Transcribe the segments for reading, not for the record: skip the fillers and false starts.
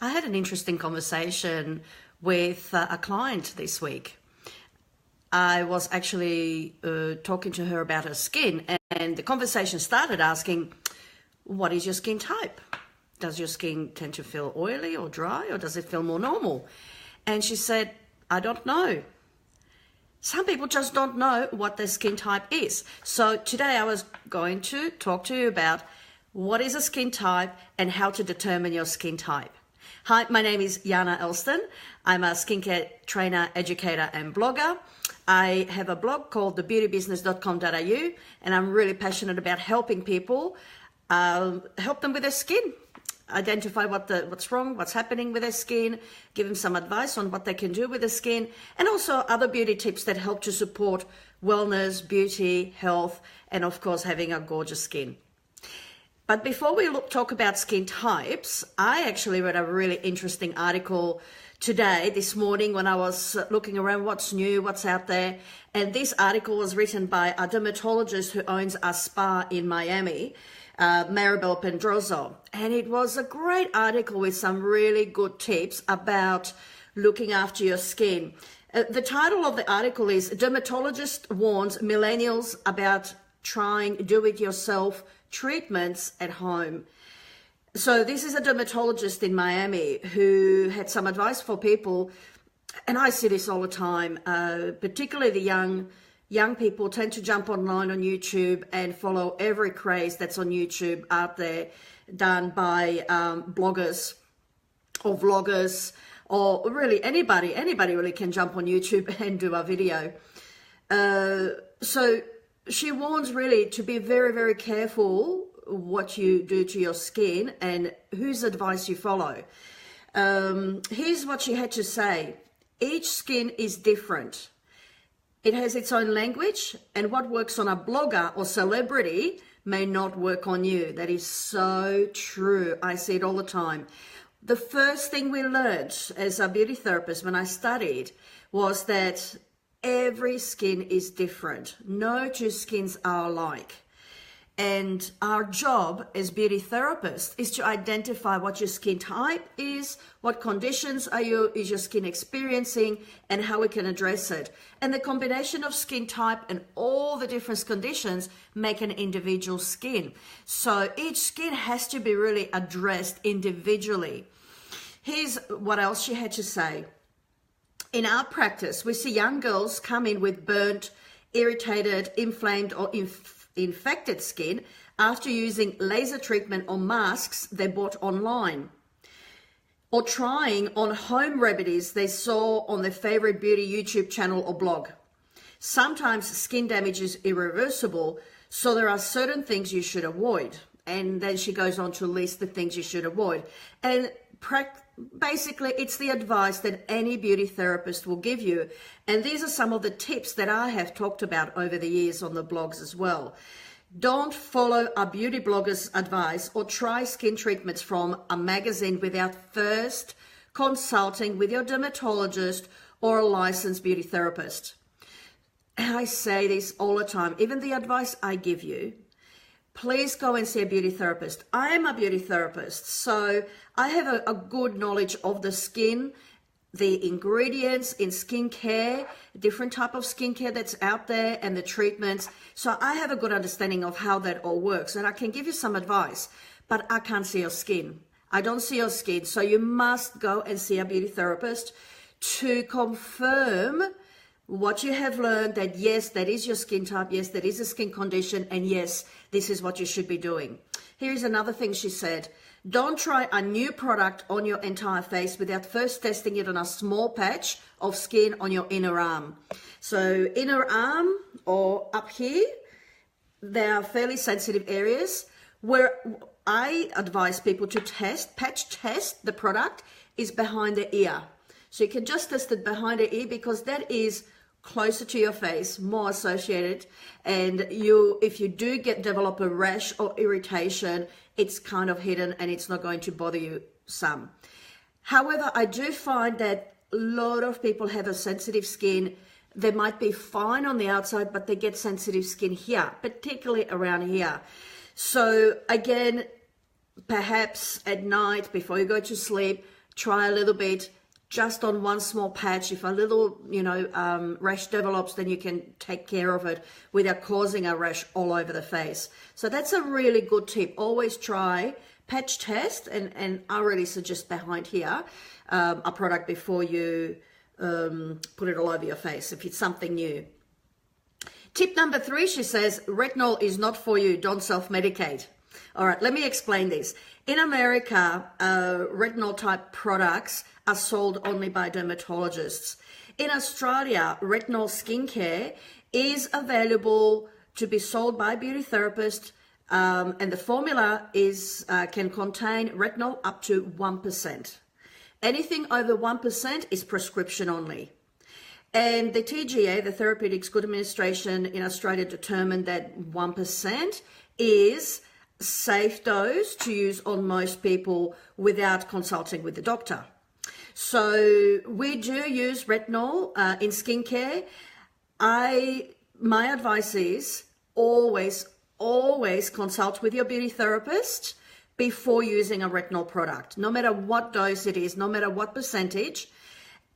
I had an interesting conversation with a client this week. I was actually talking to her about her skin, and the conversation started asking, what is your skin type? Does your skin tend to feel oily or dry, or does it feel more normal? And she said, I don't know. Some people just don't know what their skin type is. So today I was going to talk to you about what is a skin type and how to determine your skin type. Hi, my name is janaelston. I'm a skincare trainer, educator and blogger. I have a blog called thebeautybusiness.com.au, and I'm really passionate about helping people help them with their skin, identify what's wrong, what's happening with their skin, give them some advice on what they can do with their skin, and also other beauty tips that help to support wellness, beauty, health, and of course having a gorgeous skin. But before we talk about skin types, I actually read a really interesting article this morning when I was looking around what's new, what's out there. And this article was written by a dermatologist who owns a spa in Miami, Maribel Pedroso. And it was a great article with some really good tips about looking after your skin. The title of the article is Dermatologist Warns Millennials About Trying Do-It-Yourself Treatments at Home. So this is a dermatologist in Miami who had some advice for people, and I see this all the time, particularly the young people tend to jump online on YouTube and follow every craze that's on YouTube out there done by bloggers or vloggers, or really anybody really can jump on YouTube and do a video. So she warns really to be very, very careful what you do to your skin and whose advice you follow. Here's what she had to say. Each skin is different. It has its own language, and what works on a blogger or celebrity may not work on you. That is so true. I see it all the time. The first thing we learned as a beauty therapist when I studied was that every skin is different. No two skins are alike. And our job as beauty therapists is to identify what your skin type is, what conditions is your skin experiencing, and how we can address it. And the combination of skin type and all the different conditions make an individual skin. So each skin has to be really addressed individually. Here's what else she had to say. In our practice, we see young girls come in with burnt, irritated, inflamed, or infected skin after using laser treatment or masks they bought online, or trying on home remedies they saw on their favorite beauty YouTube channel or blog. Sometimes skin damage is irreversible, so there are certain things you should avoid. And then she goes on to list the things you should avoid. And basically, it's the advice that any beauty therapist will give you. And these are some of the tips that I have talked about over the years on the blogs as well. Don't follow a beauty blogger's advice or try skin treatments from a magazine without first consulting with your dermatologist or a licensed beauty therapist. And I say this all the time, even the advice I give you, please go and see a beauty therapist. I am a beauty therapist, so I have a good knowledge of the skin, the ingredients in skincare, different type of skincare that's out there, and the treatments. So I have a good understanding of how that all works, and I can give you some advice, but I can't see your skin. I don't see your skin, so you must go and see a beauty therapist to confirm what you have learned, that yes, that is your skin type, yes, that is a skin condition, and yes, this is what you should be doing. Here's another thing she said. Don't try a new product on your entire face without first testing it on a small patch of skin on your inner arm. So inner arm or up here, they are fairly sensitive areas where I advise people to patch test the product is behind the ear. So you can just test it behind the ear because that is closer to your face, more associated, and if you do develop a rash or irritation, it's kind of hidden and it's not going to bother you some. However, I do find that a lot of people have a sensitive skin. They might be fine on the outside, but they get sensitive skin here, particularly around here. So again, perhaps at night before you go to sleep, try a little bit just on one small patch. If a little, rash develops, then you can take care of it without causing a rash all over the face. So that's a really good tip. Always try patch test, and I really suggest behind here a product before you put it all over your face if it's something new. Tip number 3, she says, retinol is not for you. Don't self-medicate. All right, let me explain this. In America, retinol type products are sold only by dermatologists. In Australia, retinol skincare is available to be sold by beauty therapists, and the formula can contain retinol up to 1%. Anything over 1% is prescription only. And the TGA, the Therapeutics Good Administration in Australia, determined that 1% is safe dose to use on most people without consulting with the doctor. So we do use retinol in skincare. My advice is always consult with your beauty therapist before using a retinol product, no matter what dose it is, no matter what percentage.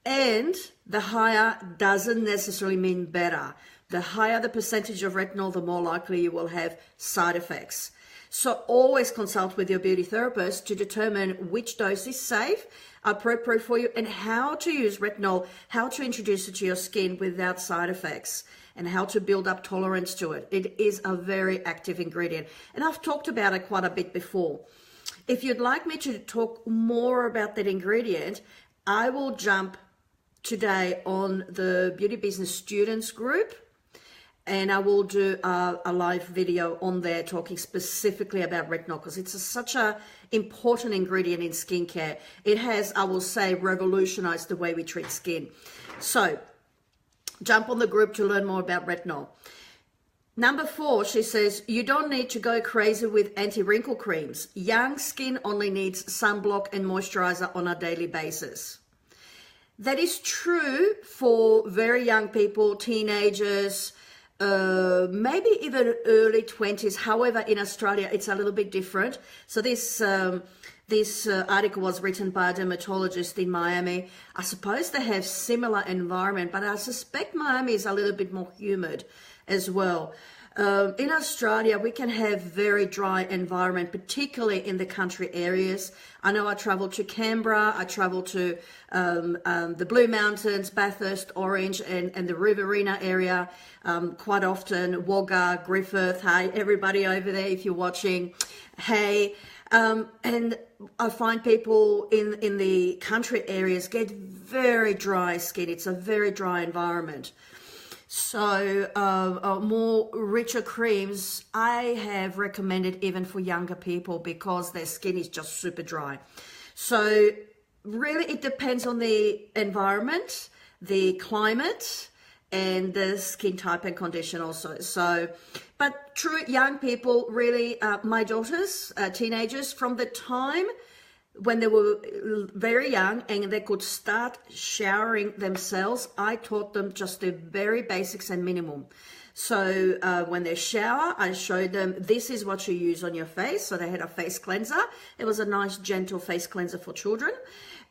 And the higher doesn't necessarily mean better. The higher the percentage of retinol, the more likely you will have side effects. So always consult with your beauty therapist to determine which dose is safe, appropriate for you, and how to use retinol, how to introduce it to your skin without side effects, and how to build up tolerance to it. It is a very active ingredient, and I've talked about it quite a bit before. If you'd like me to talk more about that ingredient, I will jump today on the Beauty Business Students group, and I will do a live video on there talking specifically about retinol, because it's such an important ingredient in skincare. It has, I will say, revolutionized the way we treat skin. So jump on the group to learn more about retinol. Number 4, she says, you don't need to go crazy with anti-wrinkle creams. Young skin only needs sunblock and moisturizer on a daily basis. That is true for very young people, teenagers, maybe even early 20s. However, in Australia, it's a little bit different. So this article was written by a dermatologist in Miami. I suppose they have similar environment, but I suspect Miami is a little bit more humid as well. In Australia, we can have very dry environment, particularly in the country areas. I know I traveled to Canberra, I traveled to the Blue Mountains, Bathurst, Orange, and the Riverina area quite often. Wagga, Griffith, hey, everybody over there if you're watching, hey. And I find people in the country areas get very dry skin. It's a very dry environment. So more richer creams I have recommended even for younger people, because their skin is just super dry. So really it depends on the environment, the climate, and the skin type and condition also. So, but true young people, really, my daughters, teenagers, from the time when they were very young and they could start showering themselves, I taught them just the very basics and minimum. So when they shower, I showed them this is what you use on your face. So they had a face cleanser. It was a nice gentle face cleanser for children.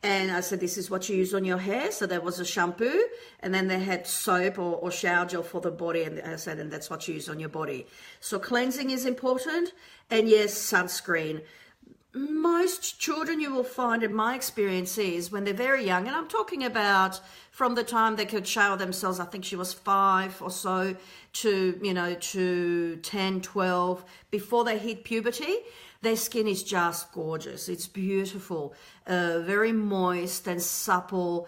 And I said, this is what you use on your hair. So there was a shampoo, and then they had soap or shower gel for the body. And I said, and that's what you use on your body. So cleansing is important. And yes, sunscreen. Most children, you will find, in my experience, is when they're very young, and I'm talking about from the time they could shower themselves, I think she was 5 or so, to 10, 12, before they hit puberty, their skin is just gorgeous. It's beautiful, very moist and supple.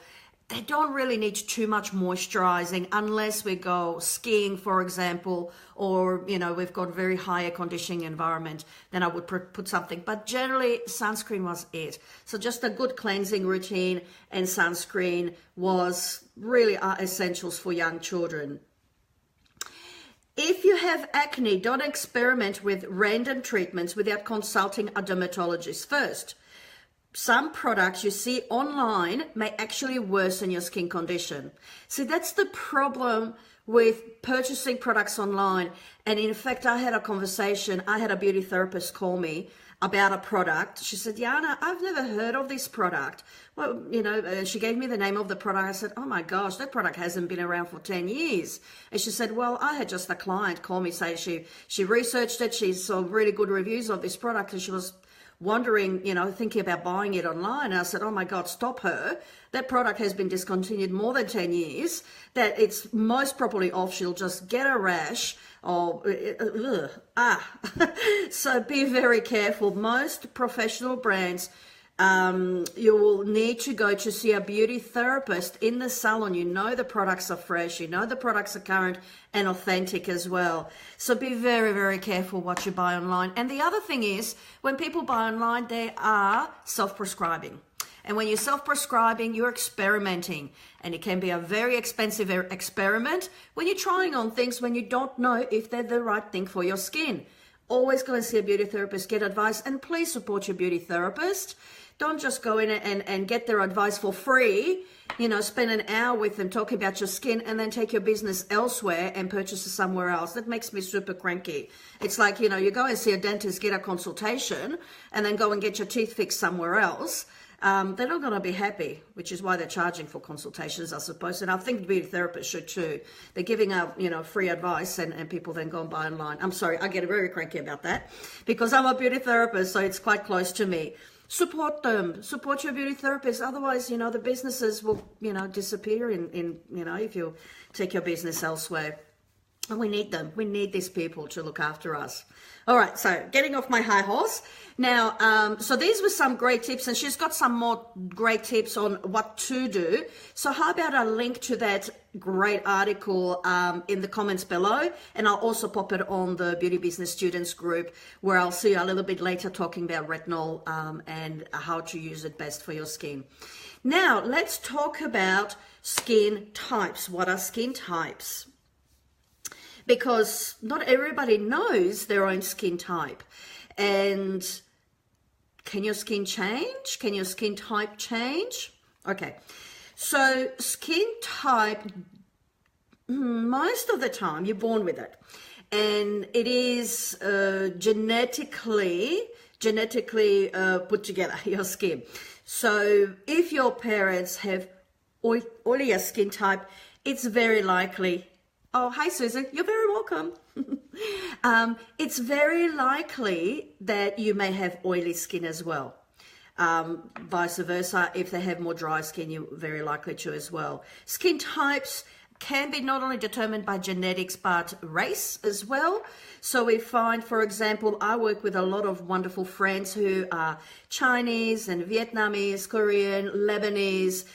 They don't really need too much moisturizing unless we go skiing, for example, or, we've got very high air conditioning environment, then I would put something. But generally, sunscreen was it. So just a good cleansing routine and sunscreen was really our essentials for young children. If you have acne, don't experiment with random treatments without consulting a dermatologist first. Some products you see online may actually worsen your skin condition. See, that's the problem with purchasing products online. And in fact, I had a conversation. I had a beauty therapist call me about a product. She said, Yana, I've never heard of this product. Well, you know, and she gave me the name of the product. I said, oh my gosh, that product hasn't been around for 10 years. And she said, well, I had just a client call me, say she researched it. She saw really good reviews of this product and she was wondering, you know, thinking about buying it online. And I said, oh my God, stop her. That product has been discontinued more than 10 years, that it's most probably off. She'll just get a rash or, So be very careful. Most professional brands, you will need to go to see a beauty therapist in the salon. You know the products are fresh, you know the products are current and authentic as well. So be very, very careful what you buy online. And the other thing is, when people buy online, they are self-prescribing. And when you're self-prescribing, you're experimenting. And it can be a very expensive experiment when you're trying on things when you don't know if they're the right thing for your skin. Always go and see a beauty therapist, get advice, and please support your beauty therapist. Don't just go in and get their advice for free, you know, spend an hour with them talking about your skin and then take your business elsewhere and purchase it somewhere else. That makes me super cranky. It's like, you know, you go and see a dentist, get a consultation, and then go and get your teeth fixed somewhere else. They're not going to be happy, which is why they're charging for consultations, I suppose. And I think beauty therapists should too. They're giving out, you know, free advice and people then go and buy online. I'm sorry, I get very cranky about that because I'm a beauty therapist, so it's quite close to me. Support them, support your beauty therapist. Otherwise, you know, the businesses will, you know, disappear in you know, if you take your business elsewhere. And we need them. We need these people to look after us. All right, so getting off my high horse. Now, so these were some great tips, and she's got some more great tips on what to do. So how about a link to that great article in the comments below, and I'll also pop it on the Beauty Business Students group, where I'll see you a little bit later talking about retinol and how to use it best for your skin. Now, let's talk about skin types. What are skin types? Because not everybody knows their own skin type. And can your skin change? Can your skin type change? Okay, so skin type, most of the time you're born with it. And it is genetically put together, your skin. So if your parents have oilier skin type, it's very likely. Oh, hi, Susan. You're very welcome. It's very likely that you may have oily skin as well. Vice versa, if they have more dry skin, you're very likely to as well. Skin types can be not only determined by genetics, but race as well. So we find, for example, I work with a lot of wonderful friends who are Chinese and Vietnamese, Korean, Lebanese,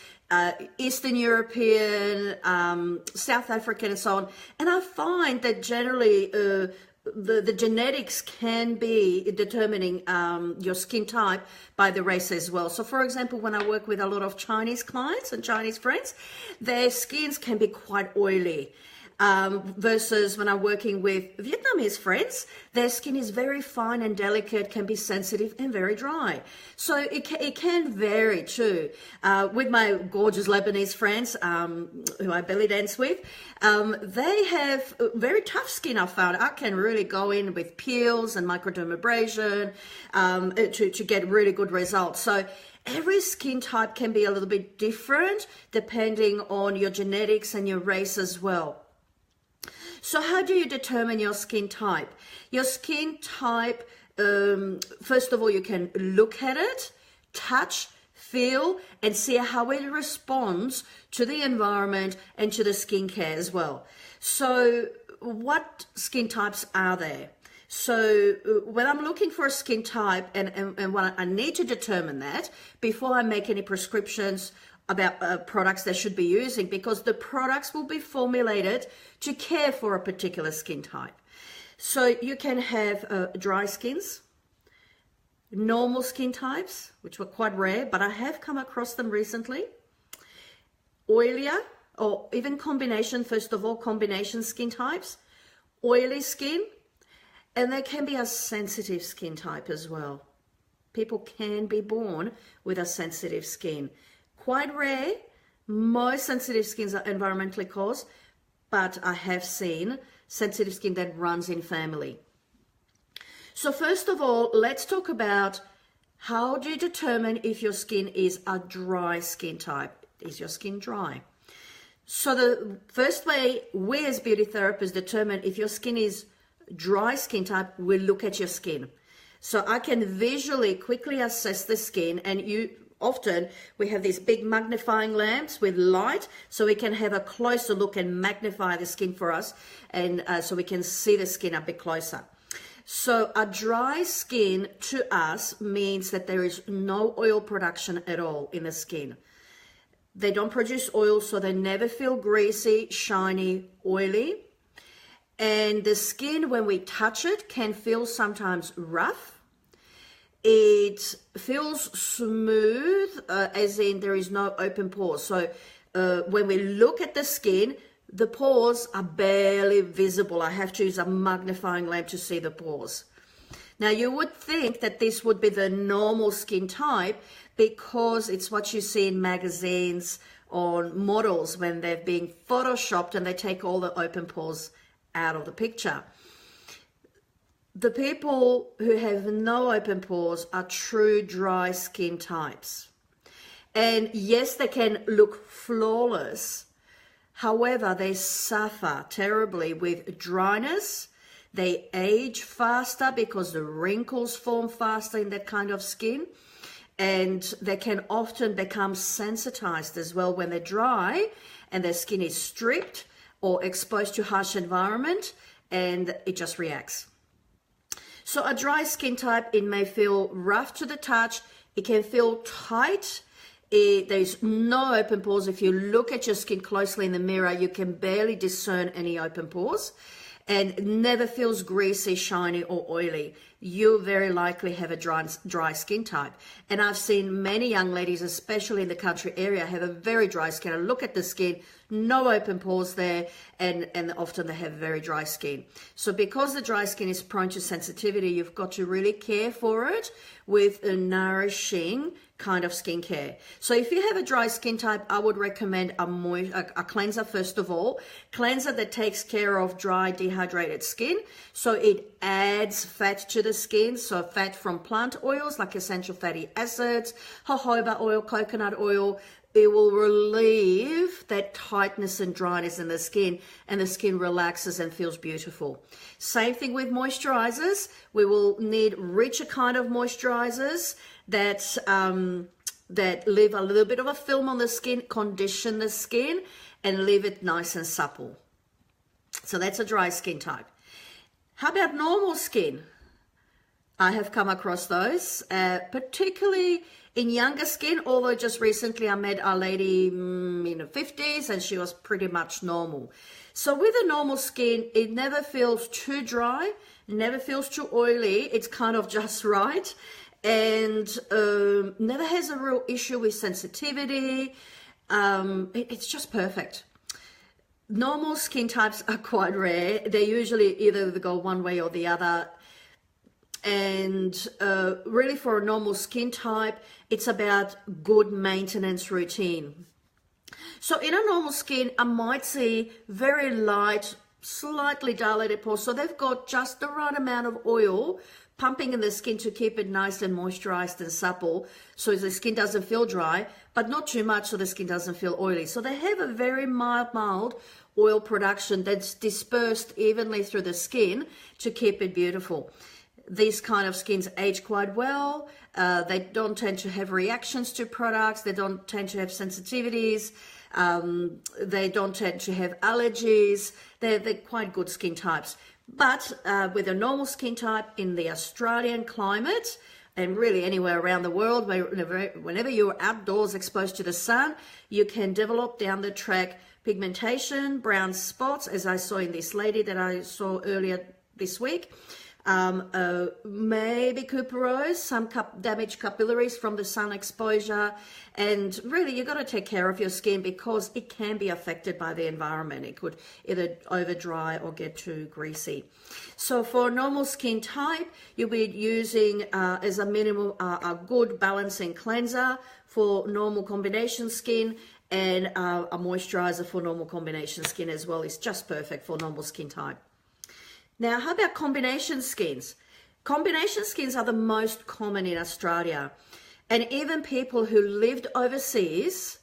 Eastern European, South African, and so on. And I find that generally the genetics can be determining your skin type by the race as well. So for example, when I work with a lot of Chinese clients and Chinese friends, their skins can be quite oily. Versus when I'm working with Vietnamese friends, their skin is very fine and delicate, can be sensitive and very dry. So it can vary too. With my gorgeous Lebanese friends, who I belly dance with, they have very tough skin, I found. I can really go in with peels and microdermabrasion to get really good results. So every skin type can be a little bit different depending on your genetics and your race as well. So how do you determine your skin type? Your skin type, first of all, you can look at it, touch, feel, and see how it responds to the environment and to the skincare as well. So what skin types are there? So when I'm looking for a skin type and when I need to determine that before I make any prescriptions about products they should be using, because the products will be formulated to care for a particular skin type. So you can have dry skins, normal skin types, which were quite rare, but I have come across them recently, oilier, or even combination, first of all, combination skin types, oily skin, and there can be a sensitive skin type as well. People can be born with a sensitive skin. Quite rare. Most sensitive skins are environmentally caused, but I have seen sensitive skin that runs in family. So first of all, let's talk about how do you determine if your skin is a dry skin type. Is your skin dry? So the first way we as beauty therapists determine if your skin is dry skin type, we look at your skin. So I can visually quickly assess the skin, and often we have these big magnifying lamps with light, so we can have a closer look and magnify the skin for us, and so we can see the skin a bit closer. So a dry skin to us means that there is no oil production at all in the skin. They don't produce oil, so they never feel greasy, shiny, oily. And the skin, when we touch it, can feel sometimes rough. It feels smooth, as in there is no open pores. So when we look at the skin, the pores are barely visible. I have to use a magnifying lamp to see the pores. Now, you would think that this would be the normal skin type because it's what you see in magazines on models when they're being photoshopped and they take all the open pores out of the picture. The people who have no open pores are true dry skin types. And yes, they can look flawless. However, they suffer terribly with dryness. They age faster because the wrinkles form faster in that kind of skin. And they can often become sensitized as well when they're dry and their skin is stripped or exposed to harsh environment, and it just reacts. So a dry skin type, it may feel rough to the touch. It can feel tight. There's no open pores. If you look at your skin closely in the mirror, you can barely discern any open pores, and never feels greasy, shiny, or oily. You very likely have a dry skin type. And I've seen many young ladies, especially in the country area, have a very dry skin. I look at the skin, no open pores there, and often they have very dry skin. So because the dry skin is prone to sensitivity, you've got to really care for it with a nourishing kind of skincare. So if you have a dry skin type, I would recommend a cleanser first of all. Cleanser that takes care of dry, dehydrated skin. So it adds fat to the skin. So fat from plant oils like essential fatty acids, jojoba oil, coconut oil. It will relieve that tightness and dryness in the skin, and the skin relaxes and feels beautiful. Same thing with moisturizers. We will need richer kind of moisturizers that leave a little bit of a film on the skin, condition the skin, and leave it nice and supple. So that's a dry skin type. How about normal skin? I have come across those, particularly in younger skin, although just recently I met a lady in her 50s and she was pretty much normal. So with a normal skin, it never feels too dry, never feels too oily. It's kind of just right, and never has a real issue with sensitivity. It's just perfect. Normal skin types are quite rare. They usually either go one way or the other. And really for a normal skin type, it's about good maintenance routine. So in a normal skin, I might see very light, slightly dilated pores. So they've got just the right amount of oil pumping in the skin to keep it nice and moisturized and supple, so the skin doesn't feel dry, but not too much so the skin doesn't feel oily. So they have a very mild oil production that's dispersed evenly through the skin to keep it beautiful. These kind of skins age quite well. They don't tend to have reactions to products. They don't tend to have sensitivities. They don't tend to have allergies. They're quite good skin types. But with a normal skin type in the Australian climate, and really anywhere around the world, whenever you're outdoors exposed to the sun, you can develop down the track pigmentation, brown spots, as I saw in this lady that I saw earlier this week. Maybe cuperose, some damaged capillaries from the sun exposure, and really you've got to take care of your skin because it can be affected by the environment. It could either over dry or get too greasy. So for normal skin type, you'll be using as a minimum a good balancing cleanser for normal combination skin, and a moisturizer for normal combination skin as well is just perfect for normal skin type. Now, how about combination skins? Combination skins are the most common in Australia. And even people who lived overseas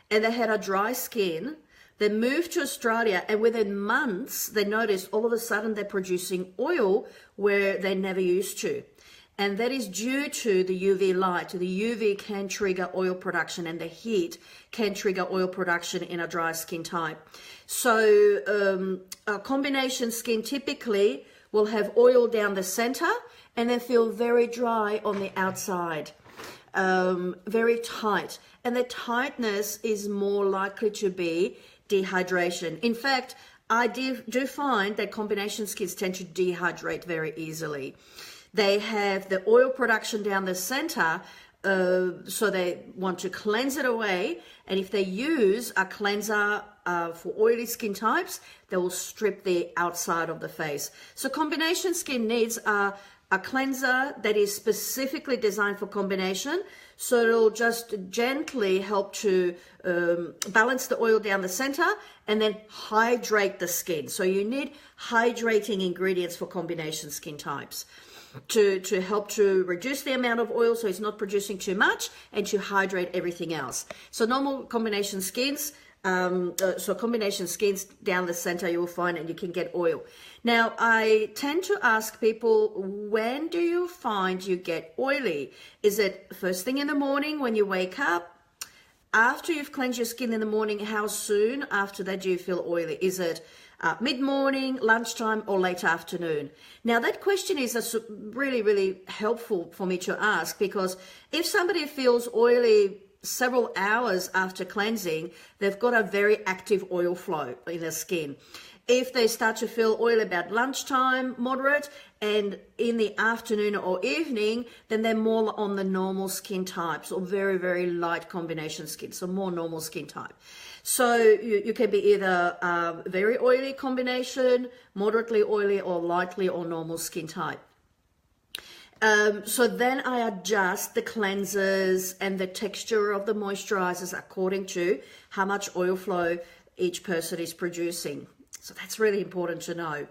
and they had a dry skin, they moved to Australia, and within months, they noticed all of a sudden they're producing oil where they never used to. And that is due to the UV light. The UV can trigger oil production, and the heat can trigger oil production in a dry skin type. So a combination skin typically will have oil down the center and then feel very dry on the outside, very tight. And the tightness is more likely to be dehydration. In fact, I do find that combination skins tend to dehydrate very easily. They have the oil production down the center, so they want to cleanse it away. And if they use a cleanser for oily skin types, they will strip the outside of the face. So combination skin needs a cleanser that is specifically designed for combination, so it'll just gently help to balance the oil down the center and then hydrate the skin. So you need hydrating ingredients for combination skin types to help to reduce the amount of oil so it's not producing too much, and to hydrate everything else. So normal combination skins, combination skins down the center you will find, and you can get oil. Now, I tend to ask people, when do you find you get oily? Is it first thing in the morning when you wake up? After you've cleansed your skin in the morning, how soon after that do you feel oily? Is it mid-morning, lunchtime, or late afternoon? Now, that question is really, really helpful for me to ask, because if somebody feels oily several hours after cleansing, they've got a very active oil flow in their skin. If they start to feel oil about lunchtime, moderate, and in the afternoon or evening, then they're more on the normal skin types, or very, very light combination skin, so more normal skin type. So you can be either very oily combination, moderately oily, or lightly or normal skin type. So then I adjust the cleansers and the texture of the moisturizers according to how much oil flow each person is producing. So that's really important to know.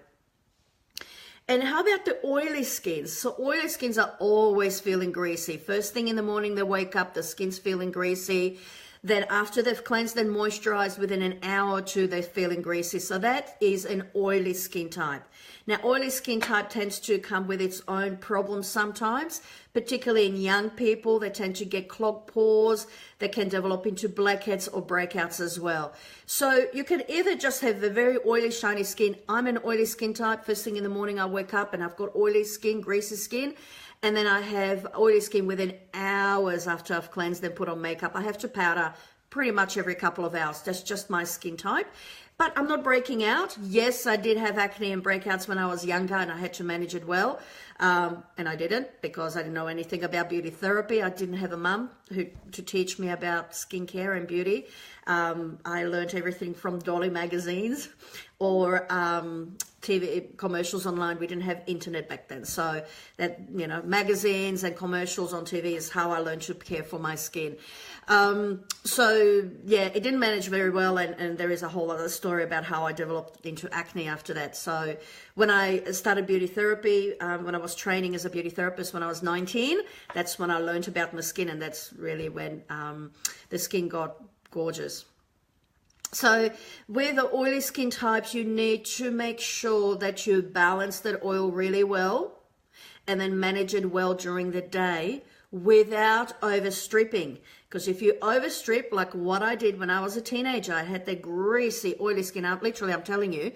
And how about the oily skins? So oily skins are always feeling greasy. First thing in the morning, they wake up, the skin's feeling greasy. Then after they've cleansed and moisturized, within an hour or two, they're feeling greasy. So that is an oily skin type. Now, oily skin type tends to come with its own problems sometimes, particularly in young people. They tend to get clogged pores. They can develop into blackheads or breakouts as well. So you can either just have a very oily, shiny skin. I'm an oily skin type. First thing in the morning, I wake up and I've got oily skin, greasy skin. And then I have oily skin within hours after I've cleansed and put on makeup. I have to powder pretty much every couple of hours. That's just my skin type. But I'm not breaking out. Yes, I did have acne and breakouts when I was younger, and I had to manage it well. And I didn't, because I didn't know anything about beauty therapy. I didn't have a mum to teach me about skincare and beauty. I learned everything from Dolly magazines or TV commercials online. We didn't have internet back then. So that, you know, magazines and commercials on TV is how I learned to care for my skin. So yeah, it didn't manage very well, and there is a whole other story about how I developed into acne after that. So when I started beauty therapy, when I was training as a beauty therapist when I was 19, that's when I learned about my skin, and that's really when the skin got gorgeous. So with the oily skin types, you need to make sure that you balance that oil really well and then manage it well during the day without overstripping. Because if you overstrip, like what I did when I was a teenager, I had the greasy, oily skin. Literally, I'm telling you,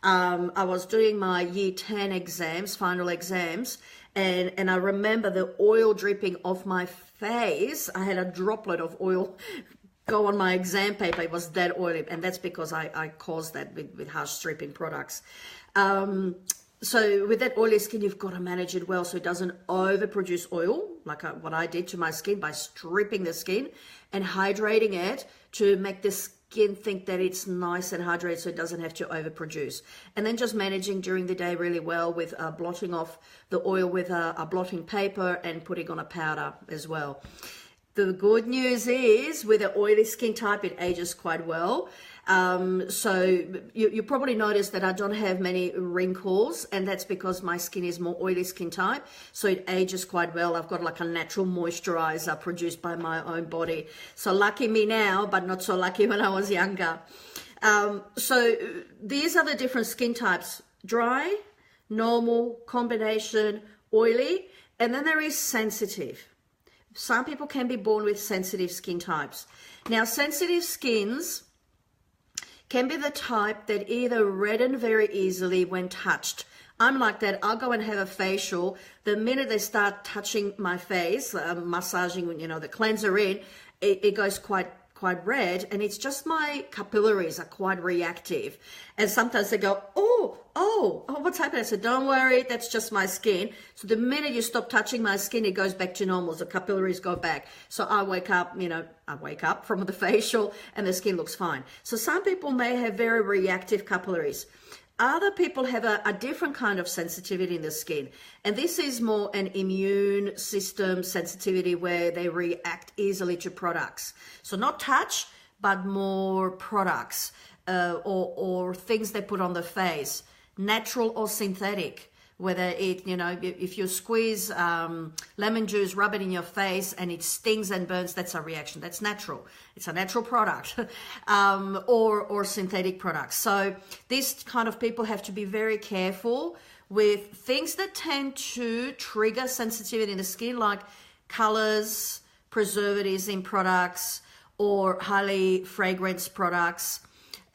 I was doing my year 10 exams, final exams, and I remember the oil dripping off my face. I had a droplet of oil go on my exam paper. It was that oily, and that's because I caused that with harsh stripping products. So with that oily skin, you've got to manage it well so it doesn't overproduce oil, like what I did to my skin by stripping the skin and hydrating it to make the skin think that it's nice and hydrated so it doesn't have to overproduce. And then just managing during the day really well with blotting off the oil with a blotting paper and putting on a powder as well. The good news is with an oily skin type, it ages quite well. So you probably noticed that I don't have many wrinkles, and that's because my skin is more oily skin type, so it ages quite well. I've got like a natural moisturizer produced by my own body. So lucky me now, but not so lucky when I was younger. So these are the different skin types: dry, normal, combination, oily, and then there is sensitive. Some people can be born with sensitive skin types. Now, sensitive skins can be the type that either redden very easily when touched. I'm like that. I'll go and have a facial. The minute they start touching my face, massaging, you know, the cleanser in, it goes quite red, and it's just my capillaries are quite reactive. And sometimes they go, oh, what's happening? I said, don't worry, that's just my skin. So the minute you stop touching my skin, it goes back to normal. The capillaries go back. So I wake up from the facial and the skin looks fine. So some people may have very reactive capillaries. Other people have a different kind of sensitivity in the skin. And this is more an immune system sensitivity where they react easily to products. So not touch, but more products or things they put on the face, natural or synthetic. Whether it, you know, if you squeeze lemon juice, rub it in your face and it stings and burns, that's a reaction. That's natural. It's a natural product or synthetic products. So these kind of people have to be very careful with things that tend to trigger sensitivity in the skin, like colors, preservatives in products, or highly fragranced products.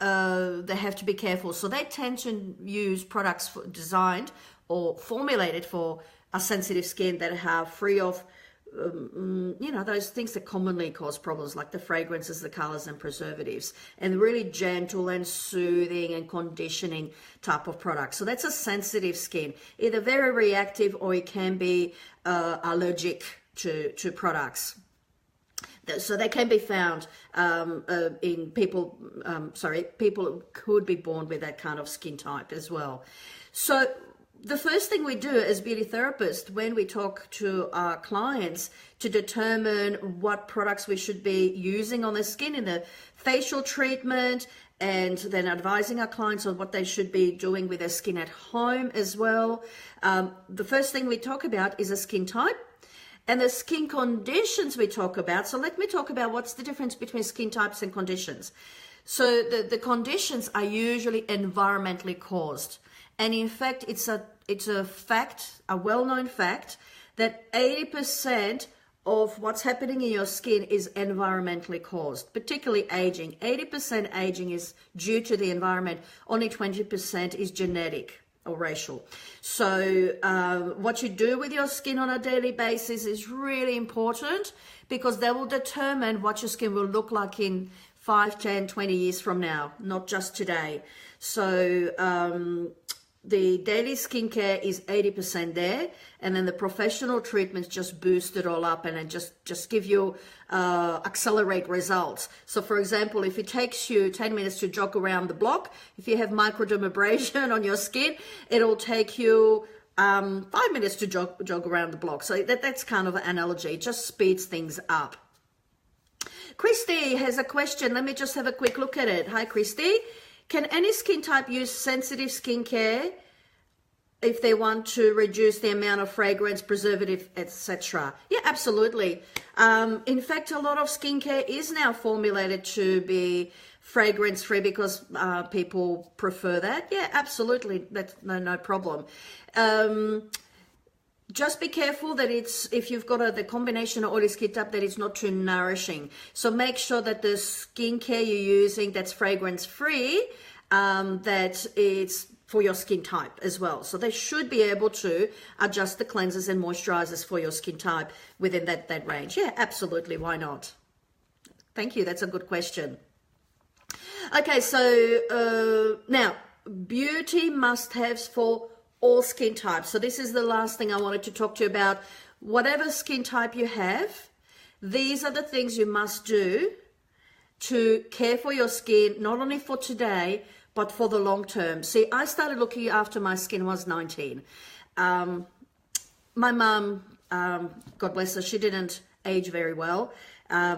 They have to be careful. So they tend to use products designed or formulated for a sensitive skin that are free of, you know, those things that commonly cause problems, like the fragrances, the colors and preservatives, and really gentle and soothing and conditioning type of product. So that's a sensitive skin, either very reactive or it can be allergic to products. So they can be found in people, people could be born with that kind of skin type as well. So the first thing we do as beauty therapists when we talk to our clients to determine what products we should be using on their skin in the facial treatment, and then advising our clients on what they should be doing with their skin at home as well. The first thing we talk about is a skin type and the skin conditions we talk about. So let me talk about what's the difference between skin types and conditions. So the conditions are usually environmentally caused. And in fact, it's a fact, a well-known fact, that 80% of what's happening in your skin is environmentally caused, particularly aging. 80% aging is due to the environment. Only 20% is genetic or racial. So what you do with your skin on a daily basis is really important, because that will determine what your skin will look like in 5, 10, 20 years from now, not just today. So the daily skincare is 80% there, and then the professional treatments just boost it all up and then just give you accelerate results. So for example, if it takes you 10 minutes to jog around the block, if you have microdermabrasion on your skin, it'll take you 5 minutes to jog around the block. So that's kind of an analogy. It just speeds things up. Christy has a question. Let me just have a quick look at it. Hi, Christy. Can any skin type use sensitive skincare if they want to reduce the amount of fragrance, preservative, etc.? Yeah, absolutely. In fact, a lot of skincare is now formulated to be fragrance-free because people prefer that. Yeah, absolutely. That's no problem. Just be careful that if you've got the combination of oily skin type, that it's not too nourishing. So make sure that the skincare you're using that's fragrance free, that it's for your skin type as well. So they should be able to adjust the cleansers and moisturizers for your skin type within that range. Yeah, absolutely. Why not? Thank you. That's a good question. Okay, so now beauty must-haves for all skin types. So this is the last thing I wanted to talk to you about. Whatever skin type you have, these are the things you must do to care for your skin, not only for today, but for the long term. See, I started looking after my skin when I was 19. My mum, God bless her, she didn't age very well.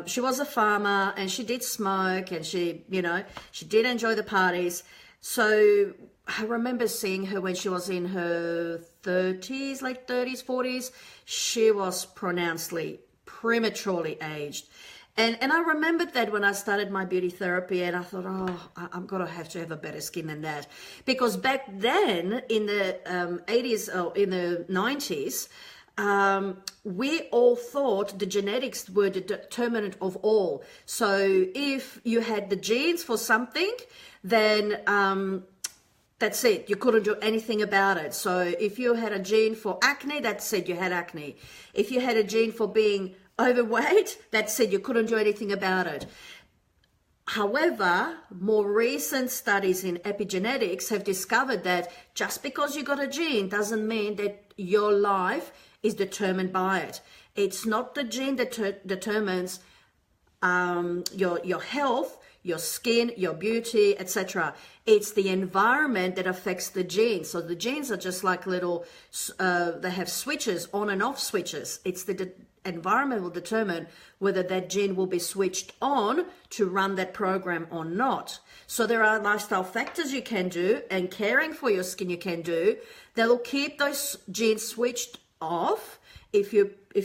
She was a farmer and she did smoke and she, you know, she did enjoy the parties. So I remember seeing her when she was in her 30s, late 30s, 40s. She was pronouncedly prematurely aged. And I remembered that when I started my beauty therapy, and I thought, oh, I'm going to have a better skin than that. Because back then, in the 80s or in the 90s, we all thought the genetics were the determinant of all. So if you had the genes for something, then that's it. You couldn't do anything about it. So if you had a gene for acne, that's it. You had acne. If you had a gene for being overweight, that's it. You couldn't do anything about it. However, more recent studies in epigenetics have discovered that just because you got a gene doesn't mean that your life is determined by it. It's not the gene that determines your health, your skin, your beauty, etc. It's the environment that affects the genes. So the genes are just like little, they have switches, on and off switches. It's the environment will determine whether that gene will be switched on to run that program or not. So there are lifestyle factors you can do and caring for your skin you can do that will keep those genes switched off if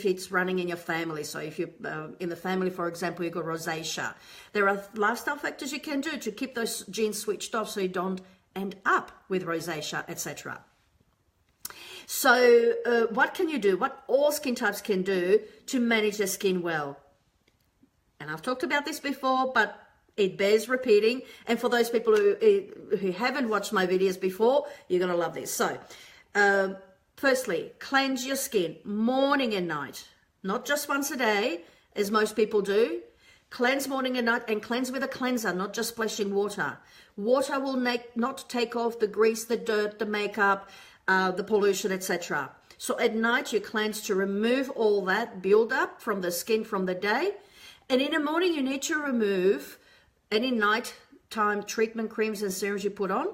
it's running in your family. So if you in the family, for example, you got rosacea, there are lifestyle factors you can do to keep those genes switched off so you don't end up with rosacea, etc. So what can you do? What all skin types can do to manage their skin well? And I've talked about this before, but it bears repeating. And for those people who haven't watched my videos before, you're going to love this. So firstly, cleanse your skin morning and night, not just once a day, as most people do. Cleanse morning and night, and cleanse with a cleanser, not just splashing water. Water will not take off the grease, the dirt, the makeup, the pollution, etc. So at night you cleanse to remove all that build up from the skin from the day. And in the morning you need to remove any nighttime treatment creams and serums you put on,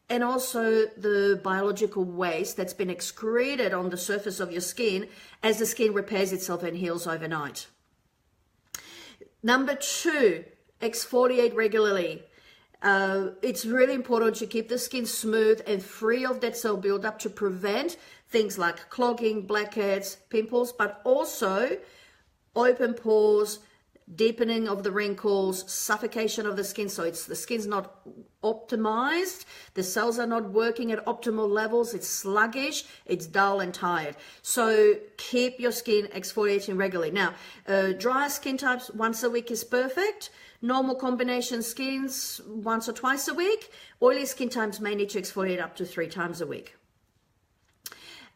and also the biological waste that's been excreted on the surface of your skin as the skin repairs itself and heals overnight. Number 2, exfoliate regularly. It's really important to keep the skin smooth and free of dead cell buildup to prevent things like clogging, blackheads, pimples, but also open pores, deepening of the wrinkles, suffocation of the skin. So the skin's not optimized, the cells are not working at optimal levels, it's sluggish, it's dull and tired. So keep your skin exfoliating regularly. Now, drier skin types, once a week is perfect. Normal combination skins, once or twice a week. Oily skin types may need to exfoliate up to 3 times a week.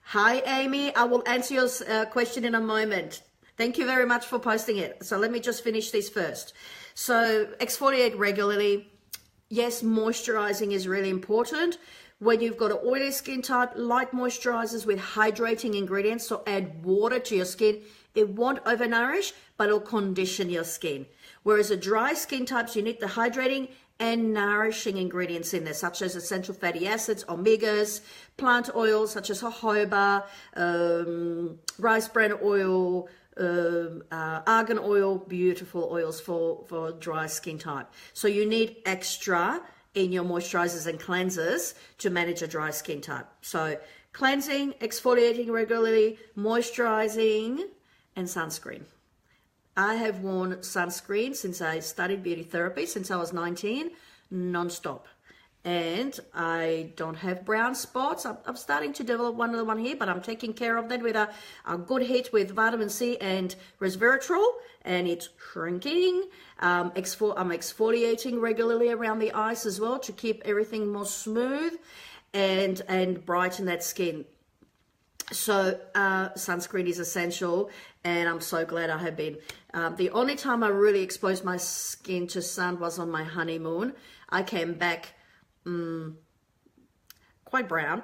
Hi, Amy. I will answer your question in a moment. Thank you very much for posting it. So let me just finish this first. So exfoliate regularly. Yes, moisturizing is really important. When you've got an oily skin type, light moisturizers with hydrating ingredients. So add water to your skin. It won't overnourish, but it'll condition your skin. Whereas a dry skin types, you need the hydrating and nourishing ingredients in there, such as essential fatty acids, omegas, plant oils such as jojoba, rice bran oil, argan oil, beautiful oils for dry skin type. So you need extra in your moisturizers and cleansers to manage a dry skin type. So cleansing, exfoliating regularly, moisturizing, and sunscreen. I have worn sunscreen since I studied beauty therapy, since I was 19, non-stop. And I don't have brown spots. I'm starting to develop one here, but I'm taking care of that with a good hit with vitamin C and resveratrol, and it's shrinking. I'm exfoliating regularly around the eyes as well to keep everything more smooth and brighten that skin. So sunscreen is essential, and I'm so glad I have been. The only time I really exposed my skin to sun was on my honeymoon. I came back quite brown.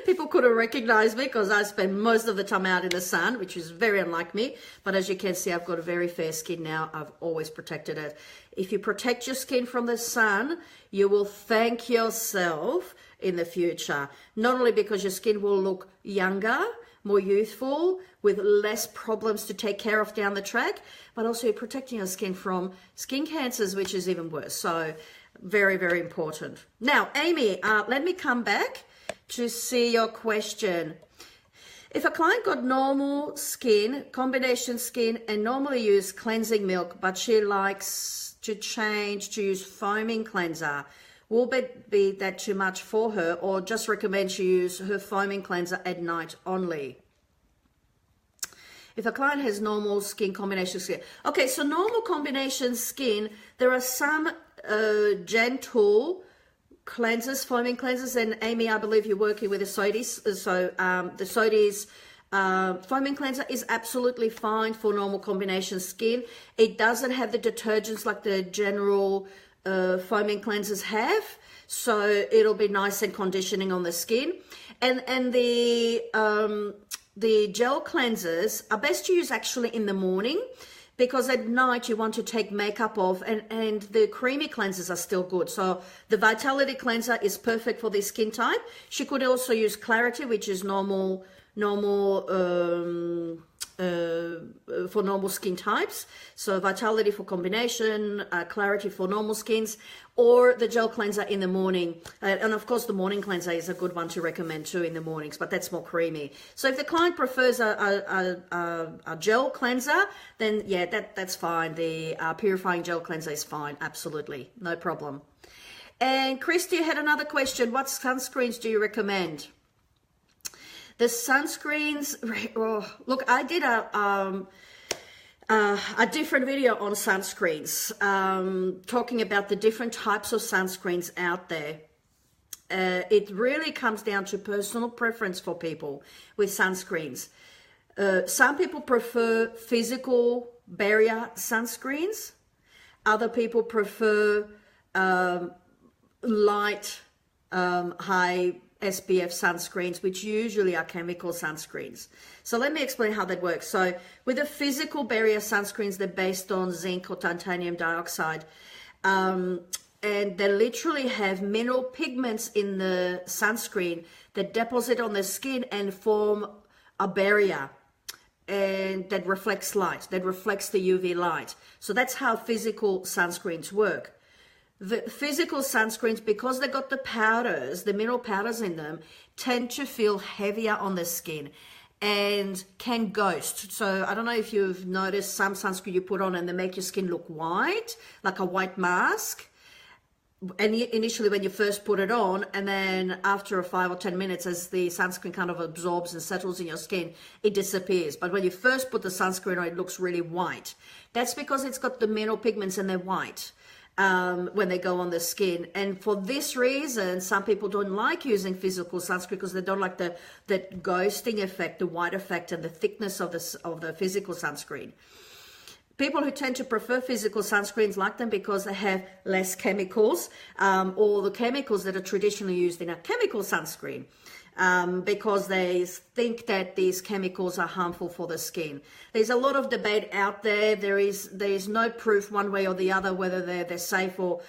People couldn't recognize me because I spend most of the time out in the sun, which is very unlike me. But as you can see, I've got a very fair skin now. I've always protected it. If you protect your skin from the sun, you will thank yourself in the future. Not only because your skin will look younger, more youthful, with less problems to take care of down the track, but also you're protecting your skin from skin cancers, which is even worse. So very, very important. Now, Amy, let me come back to see your question. If a client got normal skin, combination skin, and normally use cleansing milk, but she likes to change to use foaming cleanser, will it be that too much for her, or just recommend she use her foaming cleanser at night only? If a client has normal skin, combination skin. Okay, so normal combination skin, there are some gentle cleansers, foaming cleansers, and Amy, I believe you're working with the Sodis. So the Sodis foaming cleanser is absolutely fine for normal combination skin. It doesn't have the detergents like the general foaming cleansers have, so it'll be nice and conditioning on the skin. And the gel cleansers are best to use actually in the morning, because at night you want to take makeup off, and the creamy cleansers are still good. So the Vitality cleanser is perfect for this skin type. She could also use Clarity, which is normal for normal skin types. So Vitality for combination, Clarity for normal skins, or the gel cleanser in the morning. And of course the morning cleanser is a good one to recommend too in the mornings, but that's more creamy. So if the client prefers a gel cleanser, then yeah, that's fine. The purifying gel cleanser is fine, absolutely, no problem. And Christy had another question. What sunscreens do you recommend? The sunscreens, oh, look, I did a different video on sunscreens, talking about the different types of sunscreens out there. It really comes down to personal preference for people with sunscreens. Some people prefer physical barrier sunscreens. Other people prefer light, high SPF sunscreens, which usually are chemical sunscreens. So let me explain how that works. So with the physical barrier sunscreens, they're based on zinc or titanium dioxide. And they literally have mineral pigments in the sunscreen that deposit on the skin and form a barrier, and that reflects light, that reflects the UV light. So that's how physical sunscreens work. The physical sunscreens, because they got the powders, the mineral powders in them, tend to feel heavier on the skin and can ghost. So I don't know if you've noticed some sunscreen you put on and they make your skin look white, like a white mask. And initially when you first put it on, and then after 5 or 10 minutes, as the sunscreen kind of absorbs and settles in your skin, it disappears. But when you first put the sunscreen on, it looks really white. That's because it's got the mineral pigments and they're white when they go on the skin. And for this reason, some people don't like using physical sunscreen, because they don't like the ghosting effect, the white effect, and the thickness of the physical sunscreen. People who tend to prefer physical sunscreens like them because they have less chemicals, or the chemicals that are traditionally used in a chemical sunscreen, because they think that these chemicals are harmful for the skin. There's a lot of debate out there. There is no proof one way or the other whether they're safe or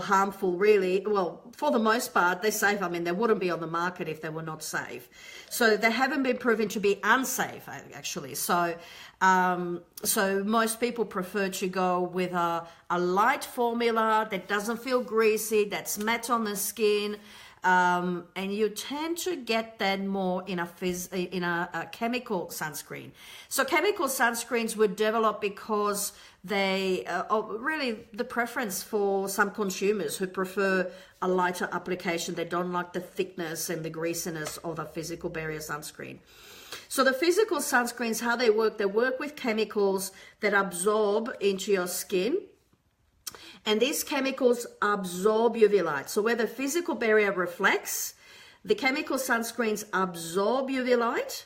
harmful, really. Well, for the most part, they're safe. I mean, they wouldn't be on the market if they were not safe. So they haven't been proven to be unsafe, actually. So most people prefer to go with a light formula that doesn't feel greasy, that's matte on the skin, and you tend to get that more in a chemical sunscreen. So chemical sunscreens were developed because they are really the preference for some consumers who prefer a lighter application. They don't like the thickness and the greasiness of a physical barrier sunscreen. So the physical sunscreens, how they work with chemicals that absorb into your skin. And these chemicals absorb UV light. So where the physical barrier reflects, the chemical sunscreens absorb UV light,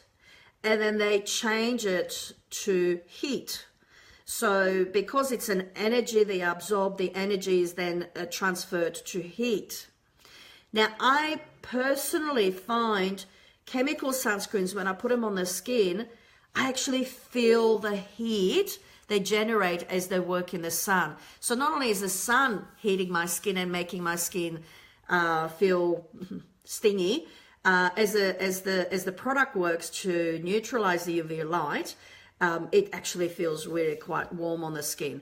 and then they change it to heat. So because it's an energy they absorb, the energy is then transferred to heat. Now, I personally find chemical sunscreens, when I put them on the skin, I actually feel the heat they generate as they work in the sun. So not only is the sun heating my skin and making my skin feel stingy, as the product works to neutralize the UV light, it actually feels really quite warm on the skin.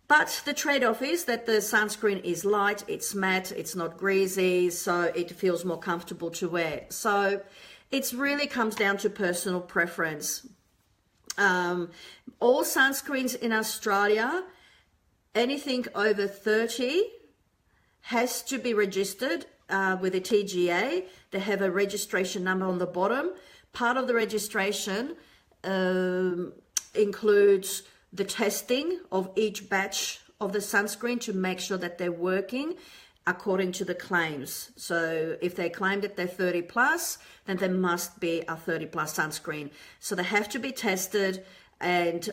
But the trade-off is that the sunscreen is light, it's matte, it's not greasy, so it feels more comfortable to wear. So it really comes down to personal preference. All sunscreens in Australia, anything over 30 has to be registered with a TGA. They have a registration number on the bottom. Part of the registration includes the testing of each batch of the sunscreen to make sure that they're working according to the claims. So if they claim that they're 30 plus, then there must be a 30 plus sunscreen. So they have to be tested and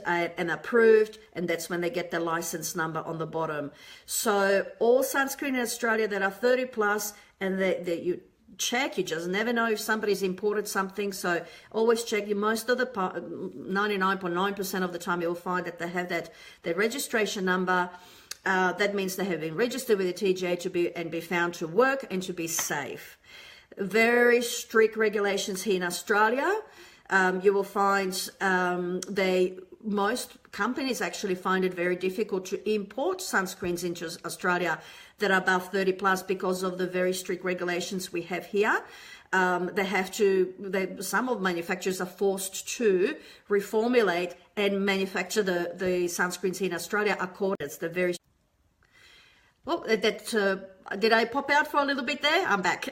approved, and that's when they get the license number on the bottom. So all sunscreen in Australia that are 30 plus, and that you check, you just never know if somebody's imported something, so always check. Most of the 99.9% of the time you'll find that they have their registration number. That means they have been registered with the TGA to be found to work and to be safe. Very strict regulations here in Australia. You will find most companies actually find it very difficult to import sunscreens into Australia that are above 30 plus because of the very strict regulations we have here. Some of manufacturers are forced to reformulate and manufacture the sunscreens in Australia according to the very. Well, did I pop out for a little bit there? I'm back.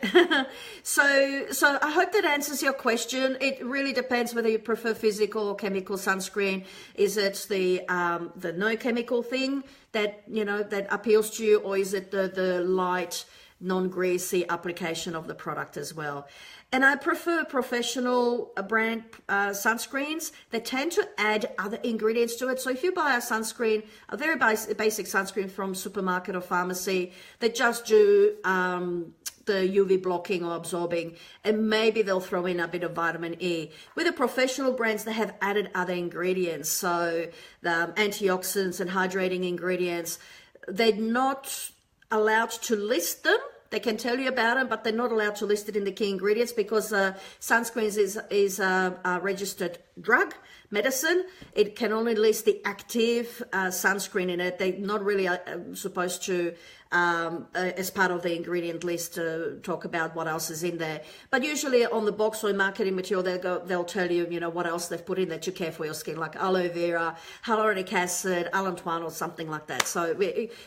So I hope that answers your question. It really depends whether you prefer physical or chemical sunscreen. Is it the no chemical thing that appeals to you, or is it the light, non-greasy application of the product as well? And I prefer professional brand sunscreens. They tend to add other ingredients to it. So if you buy a sunscreen, a very basic sunscreen from supermarket or pharmacy, they just do the UV blocking or absorbing, and maybe they'll throw in a bit of vitamin E. With the professional brands, they have added other ingredients. So the antioxidants and hydrating ingredients, they're not allowed to list them. They can tell you about them, but they're not allowed to list it in the key ingredients because sunscreens is a registered drug, medicine. It can only list the active sunscreen in it. They're not really supposed to, as part of the ingredient list, talk about what else is in there. But usually on the box or in marketing material, they'll tell you, what else they've put in there to care for your skin, like aloe vera, hyaluronic acid, allantoin, or something like that. So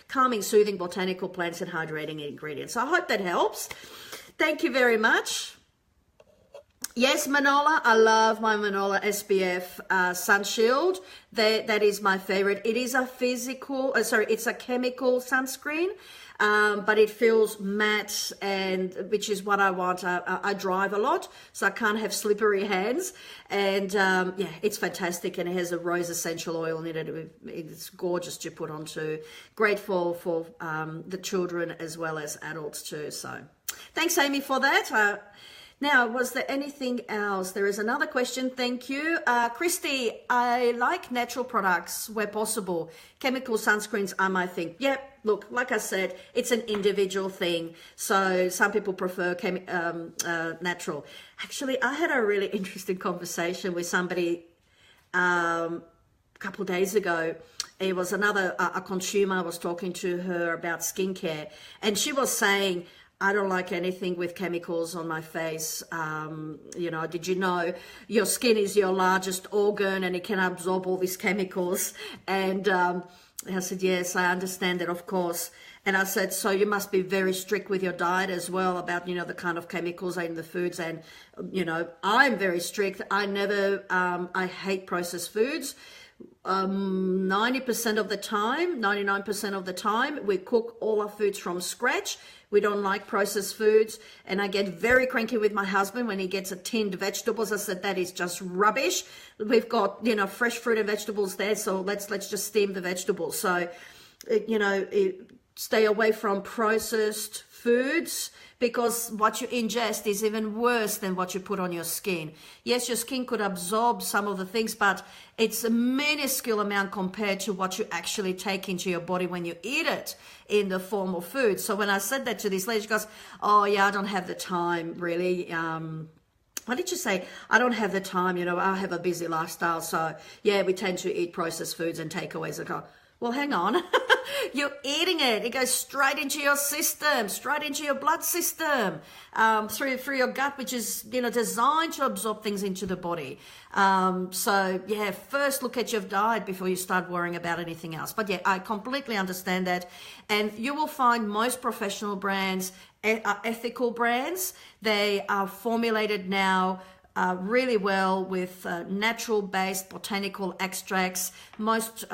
calming, soothing botanical plants and hydrating ingredients. So I hope that helps. Thank you very much. Yes, Manola, I love my Manola SPF Sun Shield. That is my favorite. It is a it's a chemical sunscreen, but it feels matte, and which is what I want. I drive a lot, so I can't have slippery hands. And it's fantastic, and it has a rose essential oil in it. It's gorgeous to put on too. Great for the children as well as adults too. So thanks, Amy, for that. Now, was there anything else? There is another question. Thank you. Christy, I like natural products where possible. Chemical sunscreens are my thing. Yep. Look, like I said, it's an individual thing. So some people prefer natural. Actually, I had a really interesting conversation with somebody a couple of days ago. It was a consumer. I was talking to her about skincare, and she was saying, I don't like anything with chemicals on my face. Did you know your skin is your largest organ and it can absorb all these chemicals? And I said, yes, I understand that, of course. And I said, so you must be very strict with your diet as well about, the kind of chemicals in the foods. And, I'm very strict. I hate processed foods. 99% of the time, we cook all our foods from scratch. We don't like processed foods. And I get very cranky with my husband when he gets a tinned vegetables. I said, that is just rubbish. We've got, fresh fruit and vegetables there. So let's just steam the vegetables. So, stay away from processed foods, because what you ingest is even worse than what you put on your skin. Yes, your skin could absorb some of the things, but it's a minuscule amount compared to what you actually take into your body when you eat it in the form of food. So when I said that to this lady, she goes, oh yeah, I don't have the time really. What did you say? I don't have the time, I have a busy lifestyle. So yeah, we tend to eat processed foods and takeaways. I go, well, hang on. You're eating it. It goes straight into your system, straight into your blood system, through your gut, which is, designed to absorb things into the body. So yeah, first look at your diet before you start worrying about anything else. But yeah, I completely understand that. And you will find most professional brands are ethical brands. They are formulated now really well with natural-based botanical extracts. Most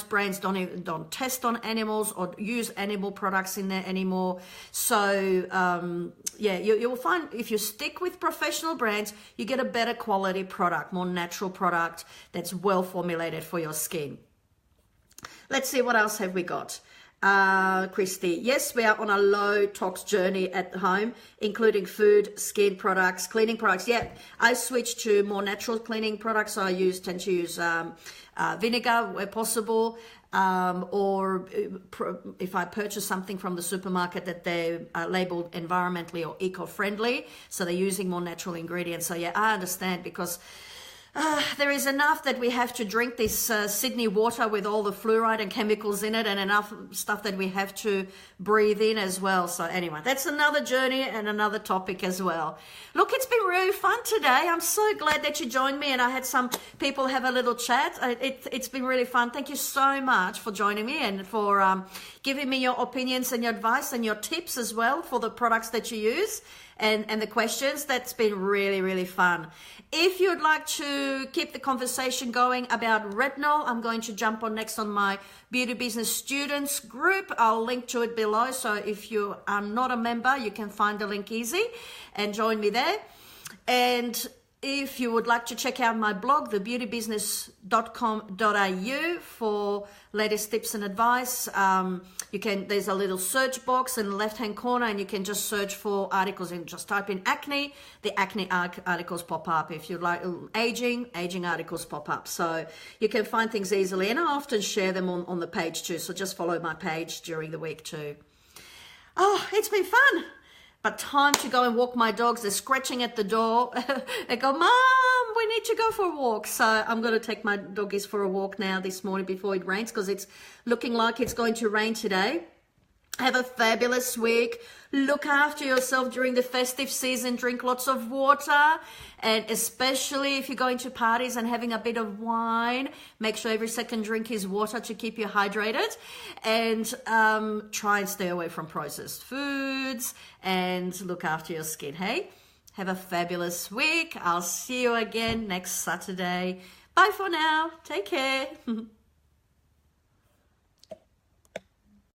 brands don't test on animals or use animal products in there anymore. So yeah, you will find if you stick with professional brands, you get a better quality product, more natural product that's well formulated for your skin. Let's see, what else have we got? Christy, yes, we are on a low tox journey at home, including food, skin products, cleaning products. Yeah, I switched to more natural cleaning products. So I tend to use vinegar where possible, or if I purchase something from the supermarket that they're labeled environmentally or eco-friendly, so they're using more natural ingredients. So yeah, I understand, because there is enough that we have to drink this Sydney water with all the fluoride and chemicals in it, and enough stuff that we have to breathe in as well. So anyway, that's another journey and another topic as well. Look, it's been really fun today. I'm so glad that you joined me, and I had some people have a little chat. It's been really fun. Thank you so much for joining me and for giving me your opinions and your advice and your tips as well for the products that you use. And the questions. That's been really, really fun. If you'd like to keep the conversation going about retinol, I'm going to jump on next on my Beauty Business Students group. I'll link to it below. So if you are not a member, you can find the link easy and join me there. And if you would like to check out my blog, thebeautybusiness.com.au, for latest tips and advice, there's a little search box in the left-hand corner, and you can just search for articles and just type in acne. The acne articles pop up. If you like aging articles pop up. So you can find things easily, and I often share them on the page too. So just follow my page during the week too. Oh, it's been fun. But time to go and walk my dogs. They're scratching at the door. They go, Mom, we need to go for a walk. So I'm going to take my doggies for a walk now this morning before it rains, because it's looking like it's going to rain today. Have a fabulous week. Look after yourself during the festive season. Drink lots of water. And especially if you're going to parties and having a bit of wine, make sure every second drink is water to keep you hydrated. And try and stay away from processed foods and look after your skin, hey? Have a fabulous week. I'll see you again next Saturday. Bye for now. Take care.